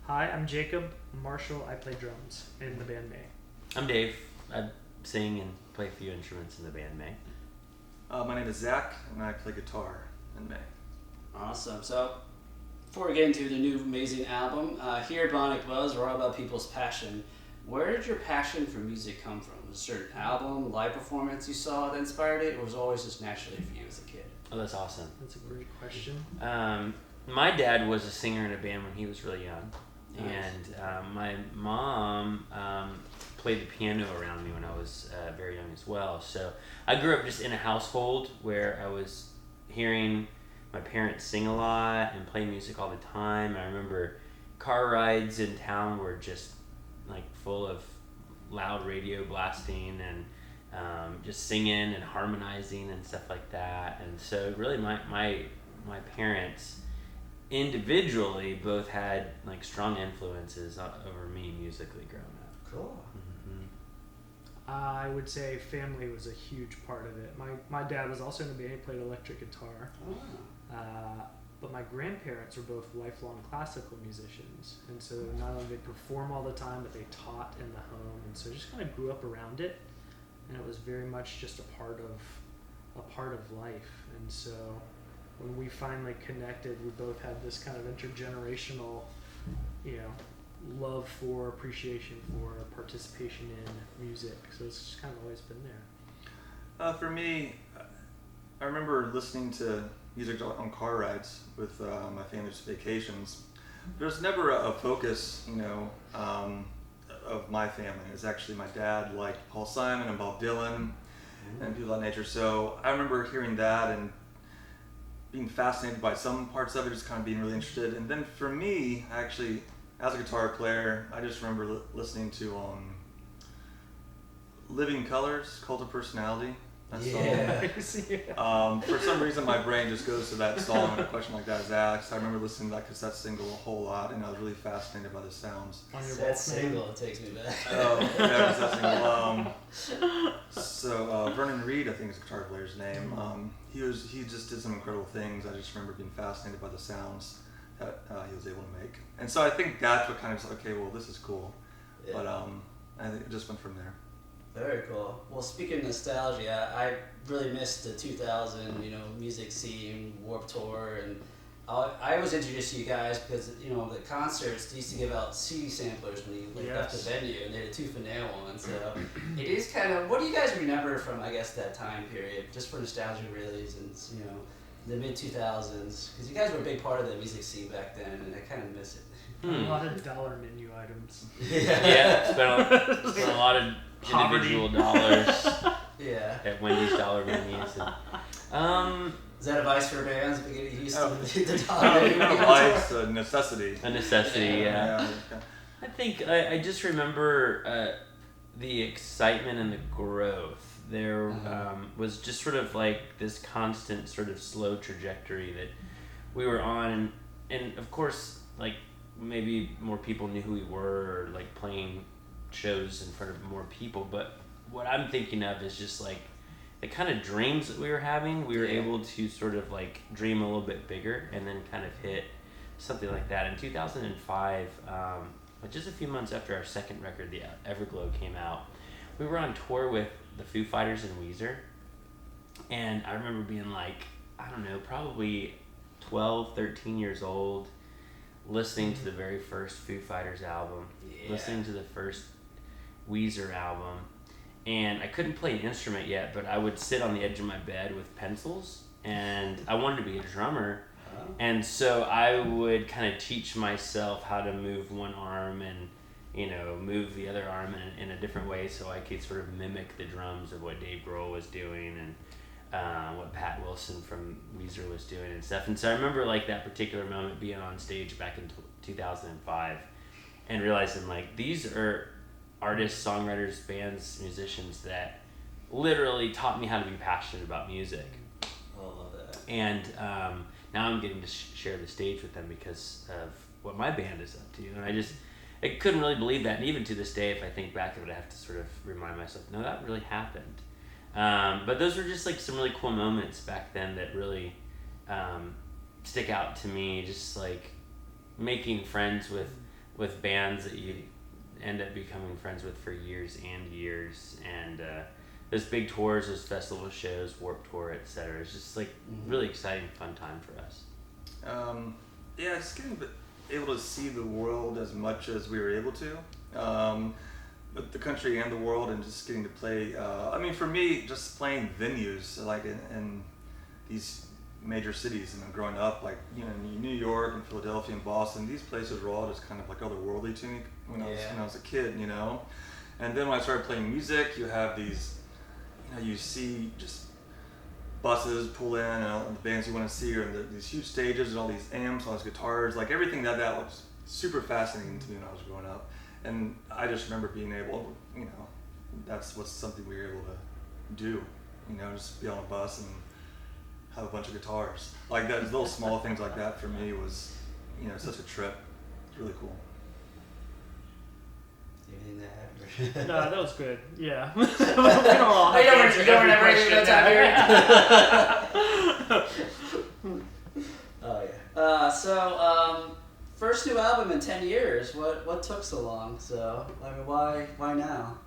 Hi, I'm Jacob Marshall. I play drums in the band Mae. I'm Dave. I sing and play a few instruments in the band Mae. My name is Zach, and I play guitar in Mae. Awesome. So, before we get into the new amazing album, here at Bionic Buzz, we're all about people's passion. Where did your passion for music come from? Was there a certain album, live performance you saw that inspired it, or was it always just naturally for you as a kid? Oh, that's awesome. That's a great question. My dad was a singer in a band when he was really young. Nice. And my mom played the piano around me when I was very young as well. So I grew up just in a household where I was hearing my parents sing a lot and play music all the time. I remember car rides in town were just like full of loud radio blasting and just singing and harmonizing and stuff like that. And so really my parents individually both had like strong influences over me musically growing up. Cool. Mm-hmm. I would say family was a huge part of it. My dad was also in a band. He played electric guitar. But my grandparents were both lifelong classical musicians, and so not only did they perform all the time, but they taught in the home, and so just kind of grew up around it, and it was very much just a part of life. And so when we finally connected, we both had this kind of intergenerational, love for, appreciation for, participation in music. So it's just kind of always been there. For me, I remember listening to music on car rides with my family's vacations. There's never a focus, of my family. It's actually my dad liked Paul Simon and Bob Dylan and people of that nature. So I remember hearing that and being fascinated by some parts of it, just kind of being really interested. And then for me, actually, as a guitar player, I just remember listening to Living Colors, Cult of Personality. That song. For some reason, my brain just goes to that song when a question like that is asked. I remember listening to that cassette single a whole lot, and I was really fascinated by the sounds. That single takes me back. Oh, yeah, cassette single. So Vernon Reid, I think is the guitar player's name. He just did some incredible things. I just remember being fascinated by the sounds that he was able to make. And so I think that's what kind of okay, well, this is cool. Yeah. But I think it just went from there. Very cool. Well, speaking of nostalgia, I really missed the 2000, music scene, Warped Tour, and I was introduced to you guys because, the concerts used to give out CD samplers when you left the venue, and they had a tooth and nail one. So it is kind of, what do you guys remember from, I guess, that time period, just for nostalgia reasons, the mid-2000s? Because you guys were a big part of the music scene back then, and I kind of miss it. A lot of dollar menu items. Yeah, spent a lot of individual dollars at Wendy's dollar menus. Is that advice for bands? Beginning used to the dollar No, menu? not advice, a necessity. A necessity, Yeah. I think I just remember the excitement and the growth. There was just sort of like this constant sort of slow trajectory that we were on, and of course, like maybe more people knew who we were, or like playing shows in front of more people, but what I'm thinking of is just like the kind of dreams that we were having. We were able to sort of like dream a little bit bigger and then kind of hit something like that. In 2005, just a few months after our second record, The Everglow, came out, we were on tour with the Foo Fighters and Weezer, and I remember being like, I don't know, probably 12, 13 years old, listening to the very first Foo Fighters album, listening to the first Weezer album, and I couldn't play an instrument yet, but I would sit on the edge of my bed with pencils, and I wanted to be a drummer, and so I would kind of teach myself how to move one arm and move the other arm in a different way so I could sort of mimic the drums of what Dave Grohl was doing and what Pat Wilson from Weezer was doing and stuff. And so I remember like that particular moment being on stage back in 2005 and realizing like these are artists, songwriters, bands, musicians that literally taught me how to be passionate about music. I love that. And now I'm getting to share the stage with them because of what my band is up to. And I couldn't really believe that. And even to this day, if I think back of it, I have to sort of remind myself, no, that really happened. But those were just like some really cool moments back then that really stick out to me. Just like making friends with with bands that you end up becoming friends with for years and years, and those big tours, those festival shows, Warped Tour, etc. It's just like really exciting, fun time for us. Yeah, it's getting able to see the world as much as we were able to, with the country and the world, and just getting to play. I mean, for me, just playing venues like in these major cities, and growing up, like, you know, in New York and Philadelphia and Boston, these places were all just kind of like otherworldly to me when I was a kid, you know. And then when I started playing music, you have these, you know, you see just buses pull in and all the bands you want to see, or these huge stages and all these amps, all these guitars, like everything that was super fascinating to me when I was growing up. And I just remember being able, you know, that's something we were able to do, you know, just be on a bus and have a bunch of guitars. Like that, little small things like that for me was, you know, such a trip. It's really cool. Anything to add? No, that was good. Yeah. We don't all have to answer every question. Oh yeah. So first new album in 10 years. What took so long? So I mean, why now?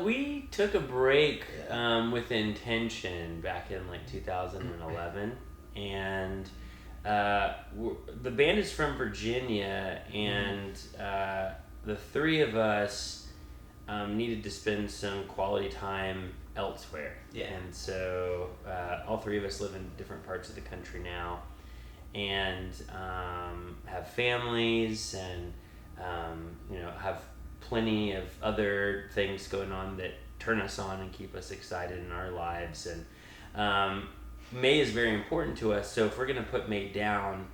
We took a break with intention back in like 2011, and the band is from Virginia, and the three of us needed to spend some quality time elsewhere. Yeah. And so all three of us live in different parts of the country now, and have families, and you know, have plenty of other things going on that turn us on and keep us excited in our lives. And Mae is very important to us, so if we're going to put Mae down,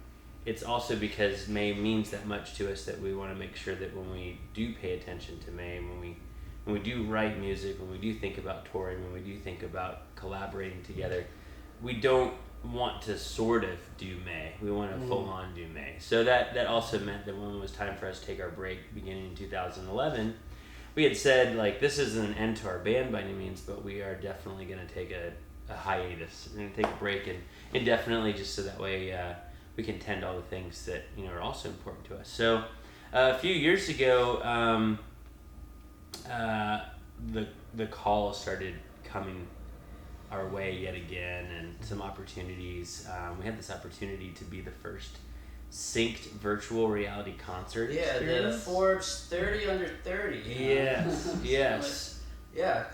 it's also because Mae means that much to us that we want to make sure that when we do pay attention to Mae, when we do write music, when we do think about touring, when we do think about collaborating together, we don't want to sort of do Mae. We want to full on do Mae. So that also meant that when it was time for us to take our break beginning in 2011, we had said, like, this isn't an end to our band by any means, but we are definitely going to take a hiatus. We're going to take a break and indefinitely, just so that way we can tend to all the things that, you know, are also important to us. So a few years ago, the call started coming our way yet again, and some opportunities. We had this opportunity to be the first synced virtual reality concert experience. The Forbes 30 under 30. Yes, yes. Yeah,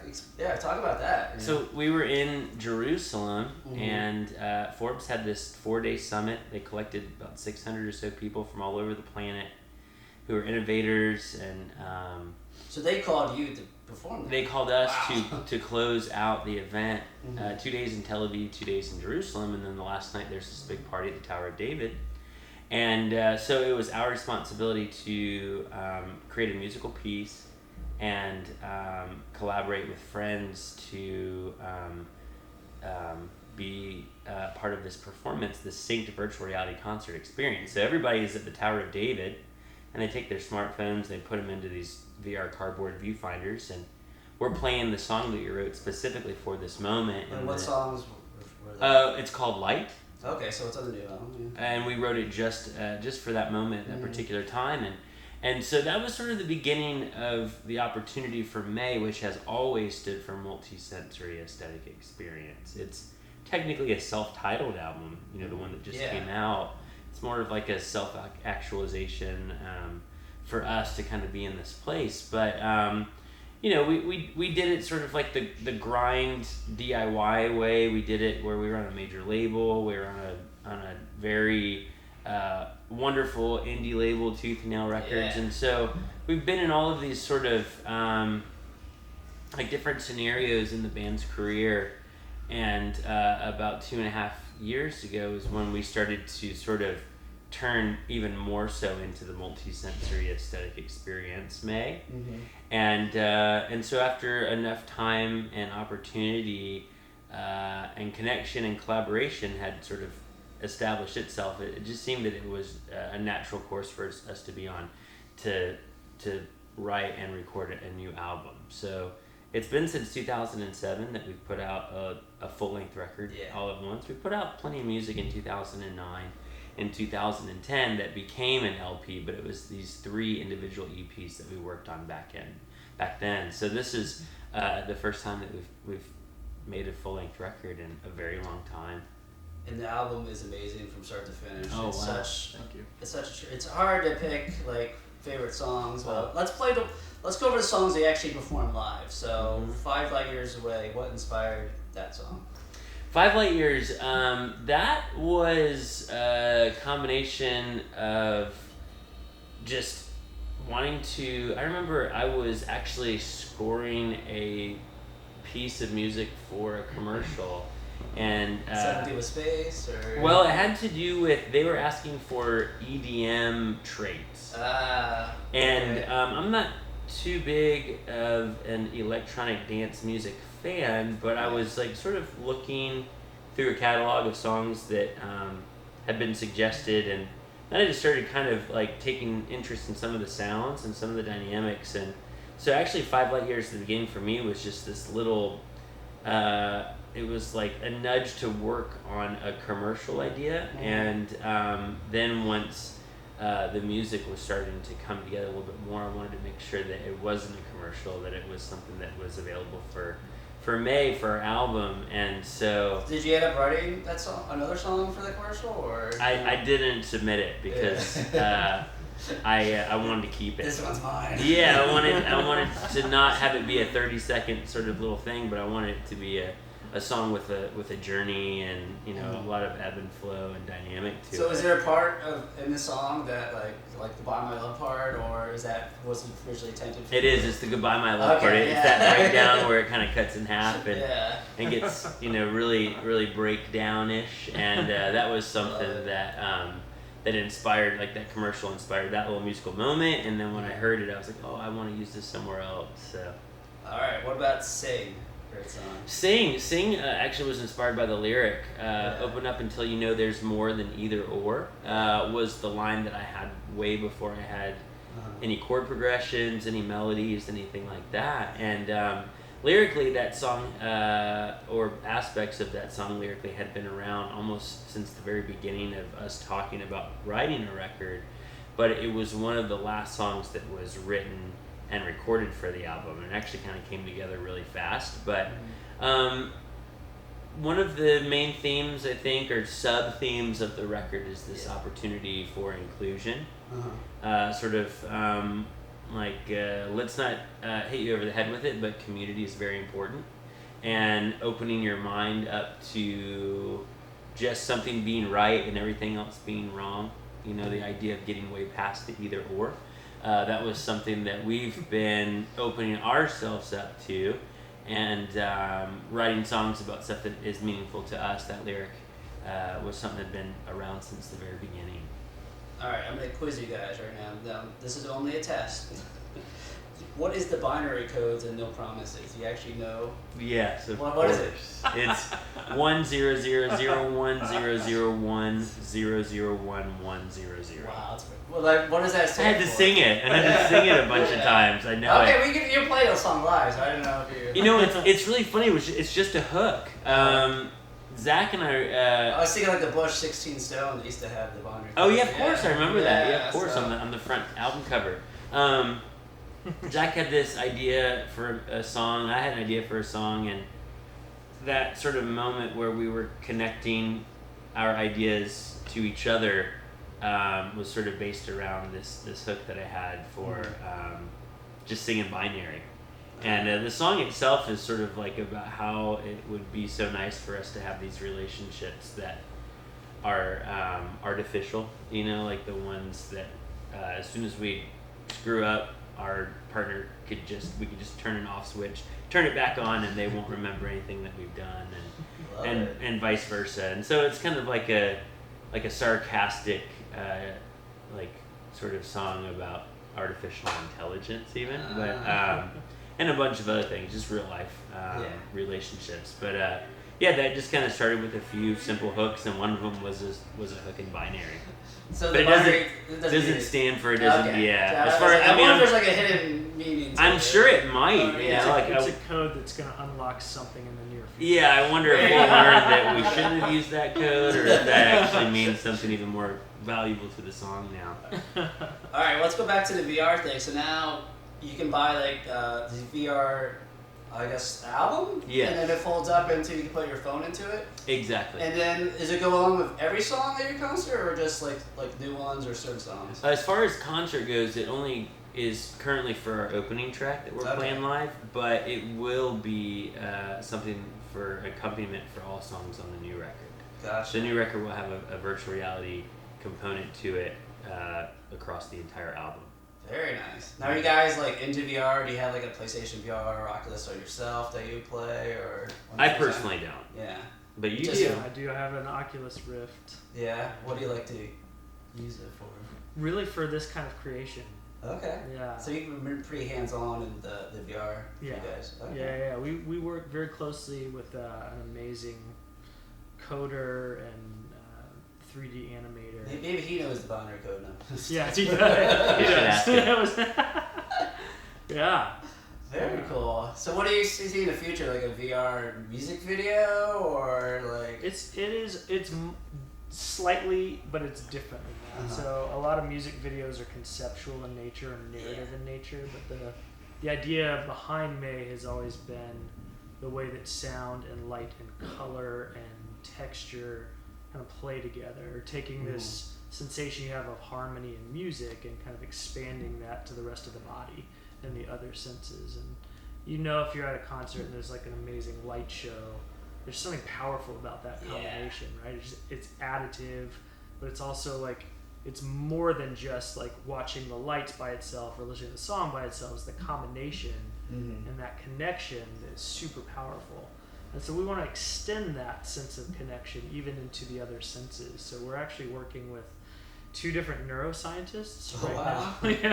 talk about that. So we were in Jerusalem, and Forbes had this 4-day summit. They collected about 600 or so people from all over the planet who were innovators, and so they called you to perform that. They called us to close out the event. 2 days in Tel Aviv, 2 days in Jerusalem, and then the last night there's this big party at the Tower of David. And so it was our responsibility to create a musical piece and collaborate with friends to be part of this performance, this synced virtual reality concert experience. So everybody is at the Tower of David, and they take their smartphones, they put them into these VR cardboard viewfinders, and we're playing the song that you wrote specifically for this moment. And what songs were they? It's called Light. Okay, so it's on the new album. Yeah. And we wrote it just for that moment, that particular time, and so that was sort of the beginning of the opportunity for Mae, which has always stood for Multisensory Aesthetic Experience. It's technically a self-titled album, you know, the one that just came out. It's more of like a self-actualization for us to kind of be in this place. But, you know, we did it sort of like the grind DIY way. We did it where we were on a major label. We were on a very wonderful indie label, Tooth and Nail Records. And so we've been in all of these sort of like different scenarios in the band's career. And about 2.5 years ago is when we started to sort of turn even more so into the Multisensory Aesthetic Experience, Mae. And so after enough time and opportunity and connection and collaboration had sort of established itself, it just seemed that it was a natural course for us to be on to write and record a new album. So it's been since 2007 that we've put out a full-length record all at once. We put out plenty of music in 2009, in 2010 that became an LP, but it was these 3 individual EPs that we worked on back then. So this is the first time that we've made a full-length record in a very long time. And the album is amazing from start to finish. Oh, it's wow. Thank you. It's hard to pick like favorite songs. Well, let's go over the songs they actually performed live. So 5 Light Years Away, what inspired that song? 5 Light Years, that was a combination of just wanting to, I remember I was actually scoring a piece of music for a commercial, and something to do with space, or? Well, it had to do with, they were asking for EDM traits. And okay. I'm not too big of an electronic dance music fan, but I was like sort of looking through a catalog of songs that had been suggested, and then I just started kind of like taking interest in some of the sounds and some of the dynamics. And so actually 5 Light Years at the beginning for me was just this little, it was like a nudge to work on a commercial idea. And then once the music was starting to come together a little bit more, I wanted to make sure that it wasn't a commercial, that it was something that was available for Mae, for our album. And so did you end up writing that song, another song for the commercial, or? I didn't submit it because I wanted to keep it. This one's mine. Yeah, I wanted to not have it be a 30-second sort of little thing, but I wanted it to be a song with a journey and, you know, a lot of ebb and flow and dynamic to it. So is there a part in the song that like the Goodbye My Love part, or wasn't originally intended for? It is. It's the Goodbye My Love part. It's yeah. that breakdown where it kind of cuts in half and Yeah. and gets, you know, really breakdown-ish, and that was something that that inspired, like that commercial inspired that little musical moment. And then when I heard it, I was like, oh, I want to use this somewhere else. So. All right. What about Sing? Great song. Sing actually was inspired by the lyric. Open up until you know there's more than either or was the line that I had way before I had any chord progressions, any melodies, anything like that. And lyrically, that song, or aspects of that song lyrically, had been around almost since the very beginning of us talking about writing a record. But it was one of the last songs that was written and recorded for the album, and actually kind of came together really fast. But one of the main themes, I think, or sub-themes of the record is this opportunity for inclusion. Sort of let's not hit you over the head with it, but community is very important. And opening your mind up to just something being right and everything else being wrong. You know, the idea of getting way past the either or. That was something that we've been opening ourselves up to, and writing songs about stuff that is meaningful to us. That lyric was something that had been around since the very beginning. All right, I'm going to quiz you guys right now. This is only a test. What is the binary codes and no promises? Do you actually know? Yes, of What course. is it? It's 10001001001100110. Wow, that's well, like, what does that I stand had to for? sing it. I had to sing it a bunch of times. I know. Okay, you play those song live, so I didn't know if you. You know, it's really funny. It's just a hook. Zach and I. I was thinking like the Bush 16 Stone. They used to have the binary. Oh yeah, of course I remember that. Yeah, of course so. on the front album cover. Zach had this idea for a song. I had an idea for a song, and that sort of moment where we were connecting our ideas to each other was sort of based around this hook that I had for just singing binary. And the song itself is sort of like about how it would be so nice for us to have these relationships that are artificial, you know, like the ones that as soon as we screw up, our partner we could just turn an off switch, turn it back on, and they won't remember anything that we've done, and vice versa. And so it's kind of like a sarcastic like sort of song about artificial intelligence even, but and a bunch of other things, just real life relationships. But Yeah, that just kind of started with a few simple hooks, and one of them was a hook in binary. So But the it binary doesn't stand for, it doesn't, Okay. yeah. So As far as, I I mean, wonder if there's like a hidden meaning to I'm it. sure it might, Yeah, It's a code that's going to unlock something in the near future. Yeah, I wonder if we'll learn that we shouldn't have used that code, or if that actually means something even more valuable to the song now. All right, let's go back to the VR thing. So now you can buy like the VR, I guess, album. Yes. And then it folds up into you can put your phone into it. Exactly. And then does it go along with every song at your concert, or just like new ones or certain songs? As far as concert goes, it only is currently for our opening track that we're playing live, but it will be something for accompaniment for all songs on the new record. Gotcha. The new record will have a virtual reality component to it across the entire album. Very nice. Now, are you guys like into VR? Do you have like a PlayStation VR or Oculus or yourself that you play, or? I personally don't. Yeah. But you Just- do. Yeah, I do have an Oculus Rift. Yeah. What do you like to use it for? Really for this kind of creation. Okay. Yeah. So you've been pretty hands-on in the VR for you Yeah. guys. Okay. Yeah. We work very closely with an amazing coder and 3D animator. Maybe he knows the binary code now. Yeah, he You should ask him. does. Yeah. Very cool. So what do you see in the future? Like a VR music video, or like? It's slightly, but it's different than that. So a lot of music videos are conceptual in nature and narrative in nature, but the idea behind Mae has always been the way that sound and light and color and texture kind of play together, or taking this sensation you have of harmony and music and kind of expanding that to the rest of the body and the other senses. And you know, if you're at a concert and there's like an amazing light show, there's something powerful about that combination, right? It's additive, but it's also like, it's more than just like watching the lights by itself or listening to the song by itself. It's the combination and that connection that is super powerful. And so we want to extend that sense of connection even into the other senses. So we're actually working with 2 different neuroscientists right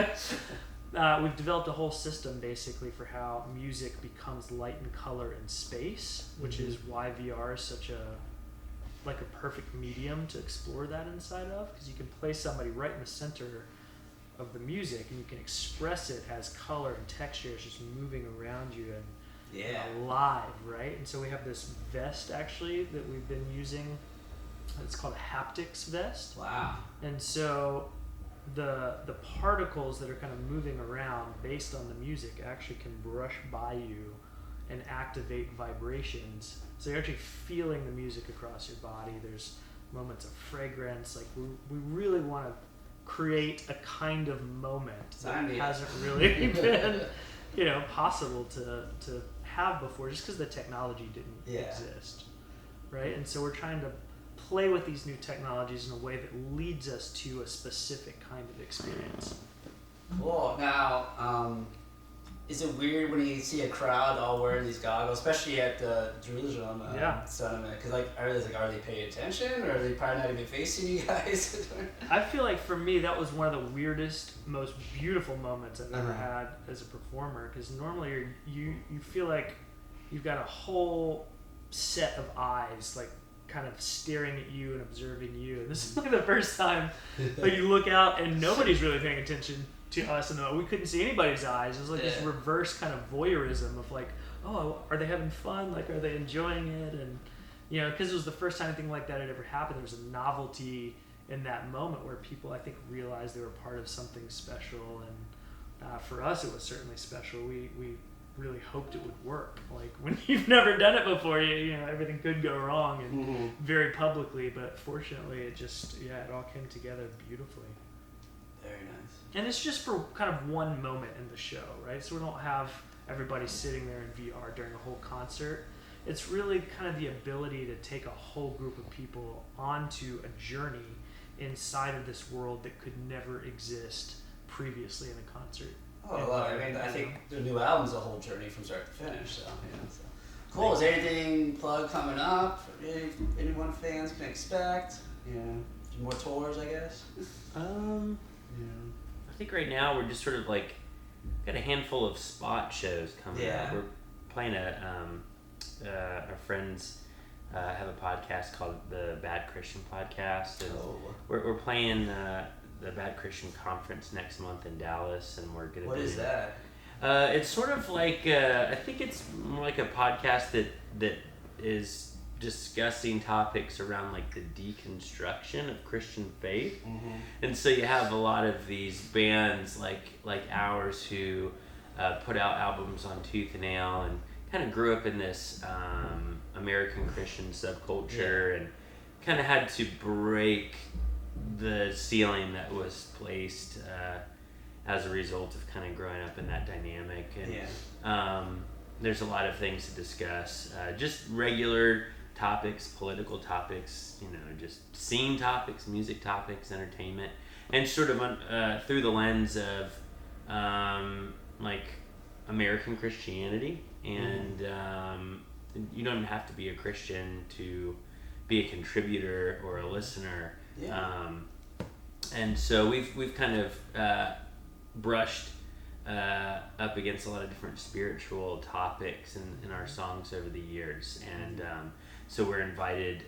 now. We've developed a whole system basically for how music becomes light and color in space, which is why VR is such a perfect medium to explore that inside of, because you can place somebody right in the center of the music and you can express it as color and texture. It's just moving around you and alive, right? And so we have this vest actually that we've been using. It's called a haptics vest. Wow. And so the particles that are kind of moving around based on the music actually can brush by you and activate vibrations. So you're actually feeling the music across your body. There's moments of fragrance. Like we really want to create a kind of moment that hasn't really been, possible to have before, just because the technology didn't exist, right? And so we're trying to play with these new technologies in a way that leads us to a specific kind of experience. Cool. Now, is it weird when you see a crowd all wearing these goggles, especially at the Jerusalem sentiment? Because are they paying attention, or are they probably not even facing you guys? I feel like for me that was one of the weirdest, most beautiful moments I've ever had as a performer. Because normally you feel like you've got a whole set of eyes, like kind of staring at you and observing you. And this is like the first time like you look out and nobody's really paying attention to us, and we couldn't see anybody's eyes. It was like this reverse kind of voyeurism of like, oh, are they having fun? Like, are they enjoying it? And because it was the first time anything like that had ever happened, there was a novelty in that moment where people, I think, realized they were part of something special. And for us, it was certainly special. We really hoped it would work. Like when you've never done it before, everything could go wrong and very publicly. But fortunately, it just it all came together beautifully. Very nice. And it's just for kind of one moment in the show, right? So we don't have everybody sitting there in VR during a whole concert. It's really kind of the ability to take a whole group of people onto a journey inside of this world that could never exist previously in a concert. Oh, well, I think the new album's a whole journey from start to finish. So, cool. Is there anything plug coming up? Anyone fans can expect? More tours, I guess. I think right now we're just sort of like got a handful of spot shows coming up. We're playing our friend's have a podcast called the Bad Christian Podcast, and Oh. we're playing the Bad Christian Conference next month in Dallas, and we're gonna. What is that? It's sort of like I think it's more like a podcast that is discussing topics around like the deconstruction of Christian faith, and so you have a lot of these bands like ours who put out albums on tooth and nail and kind of grew up in this American Christian subculture and kind of had to break the ceiling that was placed as a result of kind of growing up in that dynamic. And there's a lot of things to discuss, just regular topics, political topics, just scene topics, music topics, entertainment, and sort of through the lens of like American Christianity. And you don't have to be a Christian to be a contributor or a listener. And so we've kind of brushed up against a lot of different spiritual topics in our songs over the years, and so we're invited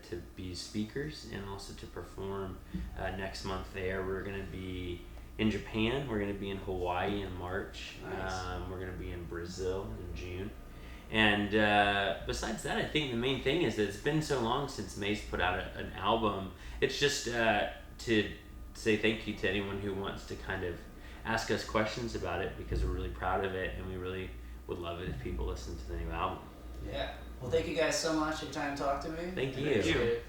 to be speakers and also to perform next month there. We're going to be in Japan, we're going to be in Hawaii in March, we're going to be in Brazil in June, and besides that, I think the main thing is that it's been so long since Mae's put out an album. It's just to say thank you to anyone who wants to kind of ask us questions about it, because we're really proud of it and we really would love it if people listen to the new album. Yeah. Well, thank you guys so much for your time to talk to me. Thank you. Appreciate it.